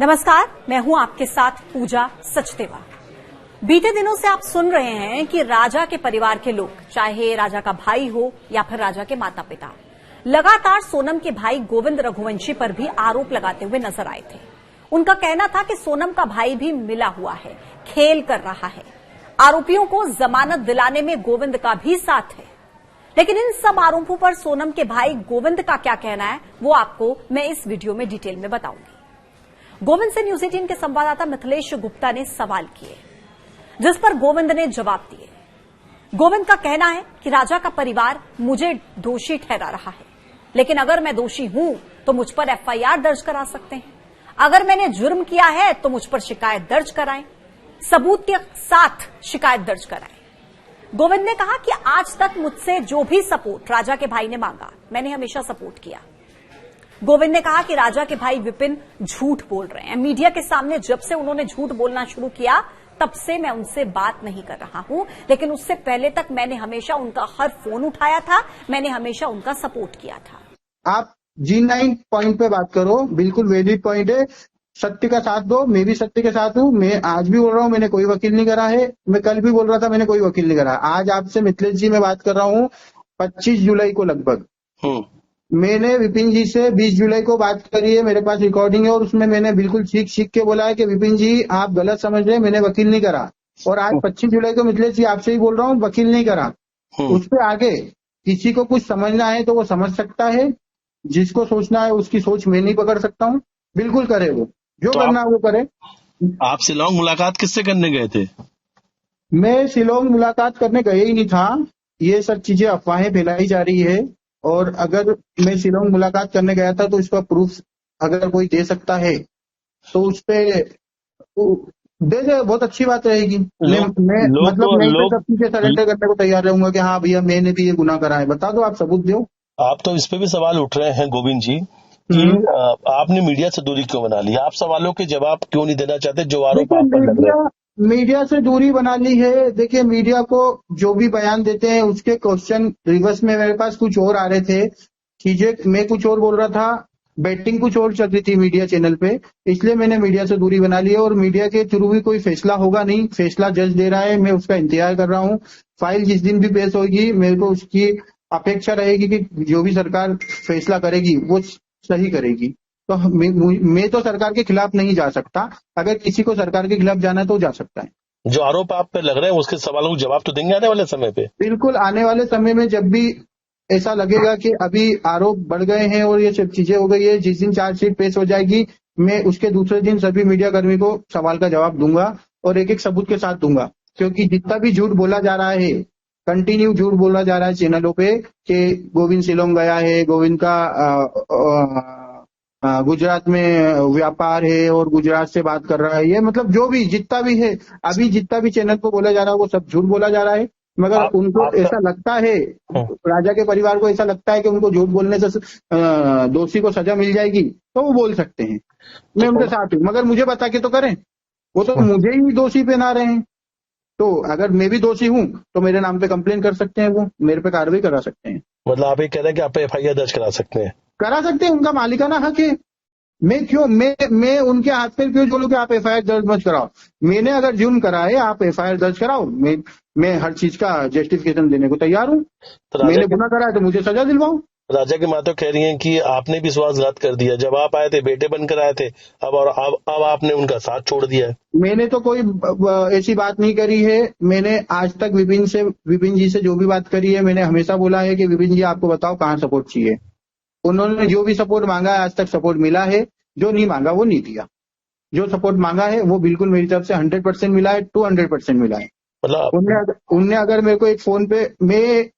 नमस्कार, मैं हूं आपके साथ पूजा सचदेवा। बीते दिनों से आप सुन रहे हैं कि राजा के परिवार के लोग, चाहे राजा का भाई हो या फिर राजा के माता पिता, लगातार सोनम के भाई गोविंद रघुवंशी पर भी आरोप लगाते हुए नजर आए थे। उनका कहना था कि सोनम का भाई भी मिला हुआ है, खेल कर रहा है। आरोपियों को जमानत दिलाने में गोविंद का भी साथ है। लेकिन इन सब आरोपों पर सोनम के भाई गोविंद का क्या कहना है, वो आपको मैं इस वीडियो में डिटेल में बताऊंगी। गोविंद से न्यूज 18 के संवाददाता मिथिलेश गुप्ता ने सवाल किए, जिस पर गोविंद ने जवाब दिए। गोविंद का कहना है कि राजा का परिवार मुझे दोषी ठहरा रहा है, लेकिन अगर मैं दोषी हूं तो मुझ पर एफआईआर दर्ज करा सकते हैं। अगर मैंने जुर्म किया है तो मुझ पर शिकायत दर्ज कराएं, सबूत के साथ शिकायत दर्ज कराएं। गोविंद ने कहा कि आज तक मुझसे जो भी सपोर्ट राजा के भाई ने मांगा, मैंने हमेशा सपोर्ट किया। गोविंद ने कहा कि राजा के भाई विपिन झूठ बोल रहे हैं। मीडिया के सामने जब से उन्होंने झूठ बोलना शुरू किया, तब से मैं उनसे बात नहीं कर रहा हूं, लेकिन उससे पहले तक मैंने हमेशा उनका हर फोन उठाया था, मैंने हमेशा उनका सपोर्ट किया था। आप G9 पॉइंट पे बात करो, बिल्कुल वैलिड पॉइंट है। सत्य का साथ दो, मैं भी सत्य के साथ हूँ। मैं आज भी बोल रहा हूँ, मैंने कोई वकील नहीं करा है। मैं कल भी बोल रहा था, मैंने कोई वकील नहीं करा। आज आपसे मिथिलेश जी मैं बात कर रहा हूँ 25 जुलाई को लगभग। मैंने विपिन जी से 20 जुलाई को बात करी है, मेरे पास रिकॉर्डिंग है, और उसमें मैंने बिल्कुल सीख के बोला है कि विपिन जी आप गलत समझ रहे हैं, मैंने वकील नहीं करा। और आज 25 जुलाई को मिथिलेश जी आपसे ही बोल रहा हूँ, वकील नहीं करा। उससे आगे किसी को कुछ समझना है तो वो समझ सकता है, जिसको सोचना है उसकी सोच मैं नहीं पकड़ सकता हूँ। बिल्कुल करे, वो जो करना वो करे। आप शिलोंग मुलाकात किससे करने गए थे? मैं शिलोंग मुलाकात करने गया ही नहीं था। ये सब चीजें अफवाहें फैलाई जा रही है, और अगर मैं शिलोंग मुलाकात करने गया था तो इसका प्रूफ अगर कोई दे सकता है तो उस पे दे दे, बहुत अच्छी बात रहेगी। मैं सब चीजें सरेंडर करने को तैयार रहूंगा कि हाँ भैया मैंने भी ये गुनाह करा है। बता दो, आप सबूत दो। आप तो इस पे भी सवाल उठ रहे हैं गोविंद जी कि आपने मीडिया से दूरी क्यों बना ली? आप सवालों के जवाब क्यों नहीं देना चाहते जो आरोप आप पर लग रहे हैं? मीडिया से दूरी बना ली है। देखिए, मीडिया को जो भी बयान देते हैं उसके क्वेश्चन रिवर्स में मेरे पास कुछ और आ रहे थे, चीजें मैं कुछ और बोल रहा था, बैटिंग कुछ और चल रही थी मीडिया चैनल पे, इसलिए मैंने मीडिया से दूरी बना ली है। और मीडिया के थ्रू भी कोई फैसला होगा नहीं, फैसला जज दे रहा है, मैं उसका इंतजार कर रहा हूँ। फाइल जिस दिन भी पेश होगी, मेरे को उसकी अपेक्षा रहेगी कि जो भी सरकार फैसला करेगी वो सही करेगी। तो मैं तो सरकार के खिलाफ नहीं जा सकता। अगर किसी को सरकार के खिलाफ जाना है तो जा सकता है। जो आरोप आप पे लग रहे हैं उसके सवालों को जवाब तो देंगे आने वाले समय पे? बिल्कुल, आने वाले समय में जब भी ऐसा लगेगा कि अभी आरोप बढ़ गए हैं और ये सब चीजें हो गई है, जिस दिन चार्जशीट पेश हो जाएगी, मैं उसके दूसरे दिन सभी मीडिया कर्मी को सवाल का जवाब दूंगा और एक एक सबूत के साथ दूंगा। क्योंकि जितना भी झूठ बोला जा रहा है, कंटिन्यू झूठ बोला जा रहा है चैनलों पे कि गोविंद शिलोंग गया है, गोविंद का गुजरात में व्यापार है और गुजरात से बात कर रहा है, ये मतलब जो भी जितना भी है, अभी जितना भी चैनल पर बोला जा रहा है वो सब झूठ बोला जा रहा है। मगर उनको ऐसा लगता है, राजा के परिवार को ऐसा लगता है कि उनको झूठ बोलने से दोषी को सजा मिल जाएगी, तो वो बोल सकते हैं। मैं उनके साथ हूँ, मगर मुझे बता के तो करें। वो तो मुझे ही दोषी पहना रहे हैं, तो अगर मैं भी दोषी हूँ तो मेरे नाम पे कंप्लेन कर सकते हैं, वो मेरे पे कार्रवाई करा सकते हैं। मतलब आप ये कह रहे हैं कि आप एफआईआर दर्ज करा सकते हैं? करा सकते हैं, उनका मालिकाना हक है। मैं उनके हाथ पे क्यों बोलूं कि आप एफआईआर दर्ज मत कराओ? मैंने अगर जुर्म करा है, आप एफआईआर दर्ज कराओ। मैं हर चीज का जस्टिफिकेशन देने को तैयार हूँ। तो मैंने गुनाह करा है तो मुझे सजा दिलवाओ। राजा की माता कह रही हैं कि आपने भी विश्वासघात कर दिया। जब आप आए थे बेटे बनकर आए थे, अब आपने उनका साथ छोड़ दिया है। मैंने तो कोई ऐसी बात नहीं करी है। मैंने आज तक विपिन जी से जो भी बात करी है, मैंने हमेशा बोला है कि विपिन जी आपको बताओ कहाँ सपोर्ट चाहिए। उन्होंने जो भी सपोर्ट मांगा है आज तक सपोर्ट मिला है, जो नहीं मांगा वो नहीं दिया। जो सपोर्ट मांगा है वो बिल्कुल मेरी तरफ से 100% मिला है, 200% मिला है। मतलब उनने अगर मेरे को एक फोन पे, मैं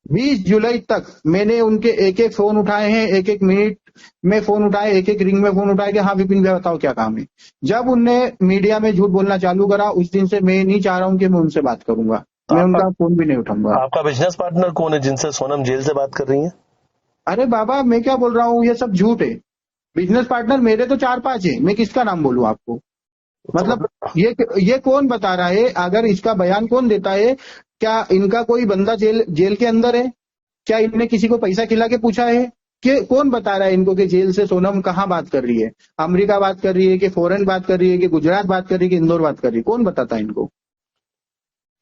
20 जुलाई तक मैंने उनके एक एक फोन उठाए हैं, एक एक मिनट में फोन उठाए, एक एक रिंग में फोन उठाए कि हाँ विपिन भैया बताओ क्या काम है। जब उनने मीडिया में झूठ बोलना चालू करा, उस दिन से मैं नहीं चाह रहा हूँ कि मैं उनसे बात करूंगा, मैं उनका फोन भी नहीं उठाऊंगा। आपका बिजनेस पार्टनर कौन है जिनसे सोनम जेल से बात कर रही है? अरे बाबा, मैं क्या बोल रहा हूँ, ये सब झूठ है। बिजनेस पार्टनर मेरे तो 4-5 है, मैं किसका नाम बोलूं आपको? मतलब ये कौन बता रहा है? अगर इसका बयान कौन देता है? क्या इनका कोई बंदा जेल के अंदर है? क्या इनने किसी को पैसा खिला के पूछा है? कौन बता रहा है इनको कि जेल से सोनम कहाँ बात कर रही है? अमेरिका बात कर रही है कि फॉरेन बात कर रही है कि गुजरात बात कर रही है कि इंदौर बात कर रही है? कौन बताता है इनको?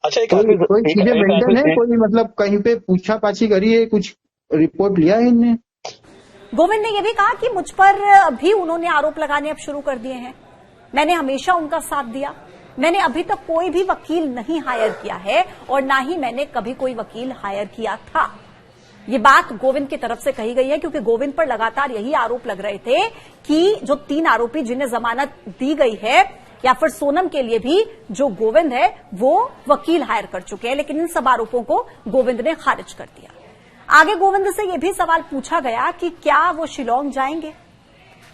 अच्छा, कोई चीजें मेंटेन है? कोई मतलब कहीं पे पूछा पाछी करी है? कुछ रिपोर्ट लिया है इनने? गोविंद ने यह भी कहा कि मुझ पर भी उन्होंने आरोप लगाने अब शुरू कर दिए हैं। मैंने हमेशा उनका साथ दिया। मैंने अभी तक कोई भी वकील नहीं हायर किया है और ना ही मैंने कभी कोई वकील हायर किया था। ये बात गोविंद की तरफ से कही गई है, क्योंकि गोविंद पर लगातार यही आरोप लग रहे थे कि जो 3 आरोपी जिन्हें जमानत दी गई है या फिर सोनम के लिए भी जो गोविंद है वो वकील हायर कर चुके हैं, लेकिन इन सब आरोपों को गोविंद ने खारिज कर दिया। आगे गोविंद से यह भी सवाल पूछा गया कि क्या वो शिलांग जाएंगे।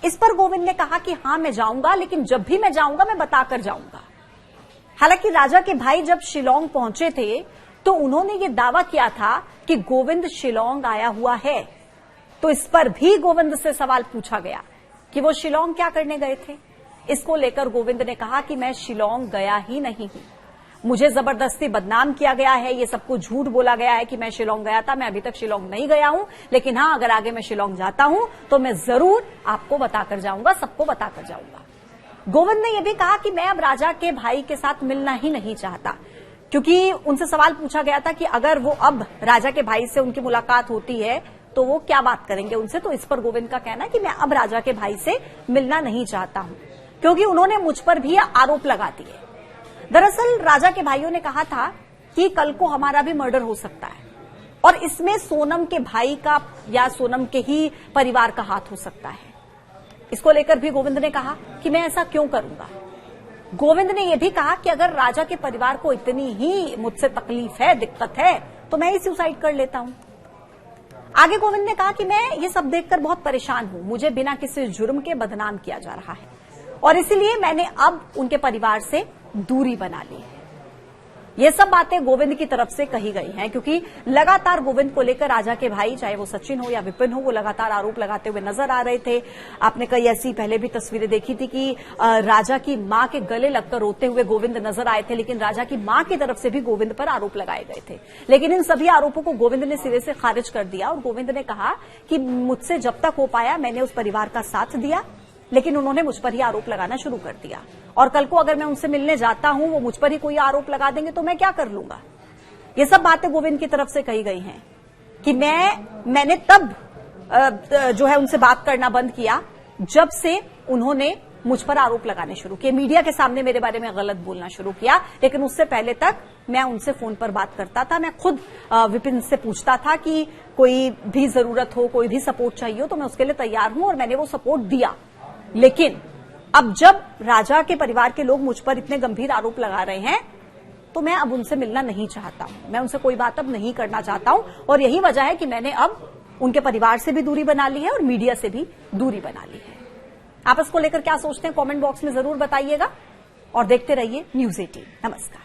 इस पर गोविंद ने कहा कि हां मैं जाऊंगा, लेकिन जब भी मैं जाऊंगा मैं बताकर जाऊंगा। हालांकि राजा के भाई जब शिलांग पहुंचे थे तो उन्होंने ये दावा किया था कि गोविंद शिलांग आया हुआ है। तो इस पर भी गोविंद से सवाल पूछा गया कि वो शिलांग क्या करने गए थे। इसको लेकर गोविंद ने कहा कि मैं शिलांग गया ही नहीं हूं, मुझे जबरदस्ती बदनाम किया गया है, ये सब कुछ झूठ बोला गया है कि मैं शिलांग गया था। मैं अभी तक शिलांग नहीं गया हूं, लेकिन हां अगर आगे मैं शिलांग जाता हूं तो मैं जरूर आपको बताकर जाऊंगा, सबको बताकर जाऊंगा। गोविंद ने यह भी कहा कि मैं अब राजा के भाई के साथ मिलना ही नहीं चाहता, क्योंकि उनसे सवाल पूछा गया था कि अगर वो अब राजा के भाई से उनकी मुलाकात होती है तो वो क्या बात करेंगे उनसे। तो इस पर गोविंद का कहना है कि मैं अब राजा के भाई से मिलना नहीं चाहता हूं, क्योंकि उन्होंने मुझ पर भी आरोप लगा दिए। दरअसल राजा के भाइयों ने कहा था कि कल को हमारा भी मर्डर हो सकता है और इसमें सोनम के भाई का या सोनम के ही परिवार का हाथ हो सकता है। इसको लेकर भी गोविंद ने कहा कि मैं ऐसा क्यों करूंगा। गोविंद ने यह भी कहा कि अगर राजा के परिवार को इतनी ही मुझसे तकलीफ है, दिक्कत है, तो मैं ही सुसाइड कर लेता हूं। आगे गोविंद ने कहा कि मैं ये सब देखकर बहुत परेशान हूं, मुझे बिना किसी जुर्म के बदनाम किया जा रहा है और इसीलिए मैंने अब उनके परिवार से दूरी बना ली है। ये सब बातें गोविंद की तरफ से कही गई हैं, क्योंकि लगातार गोविंद को लेकर राजा के भाई, चाहे वो सचिन हो या विपिन हो, वो लगातार आरोप लगाते हुए नजर आ रहे थे। आपने कई ऐसी पहले भी तस्वीरें देखी थी कि राजा की मां के गले लगकर रोते हुए गोविंद नजर आए थे, लेकिन राजा की मां की तरफ से भी गोविंद पर आरोप लगाए गए थे। लेकिन इन सभी आरोपों को गोविंद ने सिरे से खारिज कर दिया और गोविंद ने कहा कि मुझसे जब तक हो पाया मैंने उस परिवार का साथ दिया, लेकिन उन्होंने मुझ पर ही आरोप लगाना शुरू कर दिया और कल को अगर मैं उनसे मिलने जाता हूं, वो मुझ पर ही कोई आरोप लगा देंगे तो मैं क्या कर लूंगा। ये सब बातें गोविंद की तरफ से कही गई हैं कि मैंने तब जो है उनसे बात करना बंद किया जब से उन्होंने मुझ पर आरोप लगाने शुरू किए, मीडिया के सामने मेरे बारे में गलत बोलना शुरू किया। लेकिन उससे पहले तक मैं उनसे फोन पर बात करता था, मैं खुद विपिन से पूछता था कि कोई भी जरूरत हो, कोई भी सपोर्ट चाहिए हो तो मैं उसके लिए तैयार हूं और मैंने वो सपोर्ट दिया। लेकिन अब जब राजा के परिवार के लोग मुझ पर इतने गंभीर आरोप लगा रहे हैं तो मैं अब उनसे मिलना नहीं चाहता हूं, मैं उनसे कोई बात अब नहीं करना चाहता हूं और यही वजह है कि मैंने अब उनके परिवार से भी दूरी बना ली है और मीडिया से भी दूरी बना ली है। आप इसको लेकर क्या सोचते हैं कमेंट बॉक्स में जरूर बताइएगा और देखते रहिए न्यूज़ 18। नमस्कार।